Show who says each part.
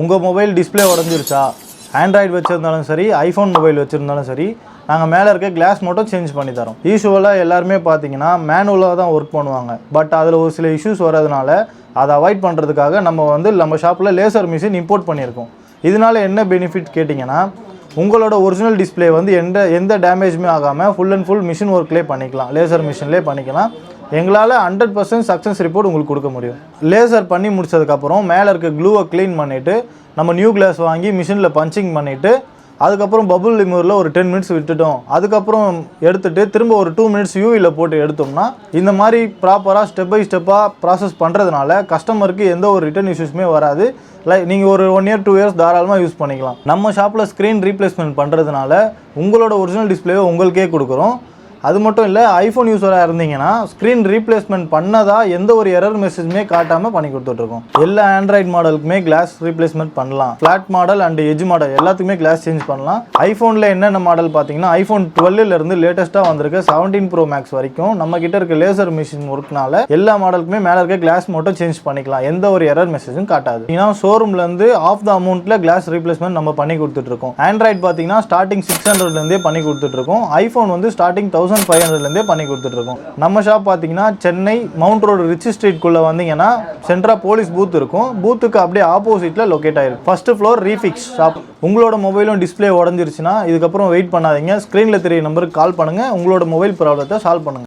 Speaker 1: உங்கள் mobile display உடஞ்சிருச்சா, Android வச்சுருந்தாலும் சரி, ஐஃபோன் மொபைல் வச்சுருந்தாலும் சரி, நாங்கள் மேலே இருக்க கிளாஸ் மட்டும் சேஞ்ச் பண்ணி தரோம். யூஸ்வலாக எல்லாருமே பார்த்தீங்கன்னா மேனுவலாக தான் ஒர்க் பண்ணுவாங்க. பட் அதில் ஒரு சில இஷ்யூஸ் வரதுனால அதை அவாய்ட் பண்ணுறதுக்காக நம்ம ஷாப்பில் லேசர் மிஷின் இம்போர்ட் பண்ணியிருக்கோம். இதனால என்ன பெனிஃபிட் கேட்டிங்கன்னா, உங்களோட ஒரிஜினல் டிஸ்பிளே வந்து எந்த டேமேஜுமே ஆகாமல் ஃபுல் அண்ட் ஃபுல் மிஷின் ஒர்க்லேயே பண்ணிக்கலாம், லேசர் மிஷின்லேயே பண்ணிக்கலாம். எங்களால் 100% சக்ஸஸ் ரிப்போர்ட் உங்களுக்கு கொடுக்க முடியும். லேசர் பண்ணி முடிச்சதுக்கப்புறம் மேலே இருக்க க்ளூவை க்ளீன் பண்ணிவிட்டு நம்ம நியூ கிளாஸ் வாங்கி மிஷினில் பஞ்சிங் பண்ணிவிட்டு அதுக்கப்புறம் பபுள் ரிமூவரில் ஒரு 10 மினிட்ஸ் விட்டுட்டோம். அதுக்கப்புறம் எடுத்துகிட்டு திரும்ப ஒரு 2 மினிட்ஸ் யூவியில் போட்டு எடுத்தோம்னா இந்த மாதிரி ப்ராப்பராக ஸ்டெப் பை ஸ்டெப்பாக ப்ராசஸ் பண்ணுறதுனால கஸ்டமருக்கு எந்த ஒரு ரிட்டர்ன் இஷ்யூஸுமே வராது. நீங்கள் ஒரு 1 இயர் 2 இயர்ஸ் தாராளமாக யூஸ் பண்ணிக்கலாம். நம்ம ஷாப்பில் ஸ்க்ரீன் ரீப்ளேஸ்மெண்ட் பண்ணுறதுனால உங்களோட ஒரிஜினல் டிஸ்பிளேவை உங்களுக்கே கொடுக்குறோம். அது மட்டும் இல்லை, ஐஃபோன் யூஸராக இருந்தீங்கன்னா ஸ்க்ரீன் ரீப்ளேஸ்மெண்ட் பண்ணதாக எந்த ஒரு எரர் மெசேஜுமே காட்டாமல் பண்ணி கொடுத்துட்ருக்கோம். எல்லா ஆண்ட்ராய்டு மாடலுக்குமே கிளாஸ் ரீப்ளேஸ்மெண்ட் பண்ணலாம். Flat model and edge model எல்லாத்துக்குமே கிளாஸ் சேஞ்ச் பண்ணலாம். ஐஃபோனில் என்னென்ன மாடல் பார்த்தீங்கன்னா, ஐஃபோன் 12லேருந்து லேட்டஸ்ட்டாக வந்திருக்க 17 Pro Max வரைக்கும் நம்ம கிட்ட இருக்க லேசர் மிஷின் ஒர்க்னால எல்லா மாடலுக்குமே மேலே இருக்க கிளாஸ் மட்டும் சேஞ்ச் பண்ணிக்கலாம். எந்த ஒரு எரர் மெசேஜும் காட்டாது. ஏன்னா ஷோரூம்லேருந்து ஆஃப் த அமௌண்ட்டில் கிளாஸ் ரீப்ளேஸ்மெண்ட் நம்ம பண்ணி கொடுத்துட்ருக்கோம். ஆண்ட்ராய்டு பார்த்தீங்கன்னா ஸ்டார்டிங் 600லேருந்தே பண்ணி கொடுத்துட்ருக்கோம். ஐஃபோன் வந்து ஸ்டார்டிங் 1500லேருந்தே பண்ணி கொடுத்துட்ருக்கோம். நம்ம ஷாப் பார்த்தீங்கன்னா சென்னை மவுண்ட் ரோடு ரிச் ஸ்ட்ரீட்குள்ளே வந்தீங்கன்னா சென்ட்ரா போலீஸ் பூத் இருக்கும். பூத்துக்கு அப்படியே ஆப்போசிட்டில் லொக்கேட் ஆகிருக்கு. First floor refix shop. உங்களோட மொபைலும் டிஸ்பிளே உடஞ்சிருச்சுன்னா இதுக்கப்புறம் வெயிட் பண்ணாதீங்க. ஸ்க்ரீனில் தெரிய நம்பருக்கு கால் பண்ணுங்கள். உங்களோட மொபைல் ப்ராப்ளத்தை சால்வ் பண்ணுங்கள்.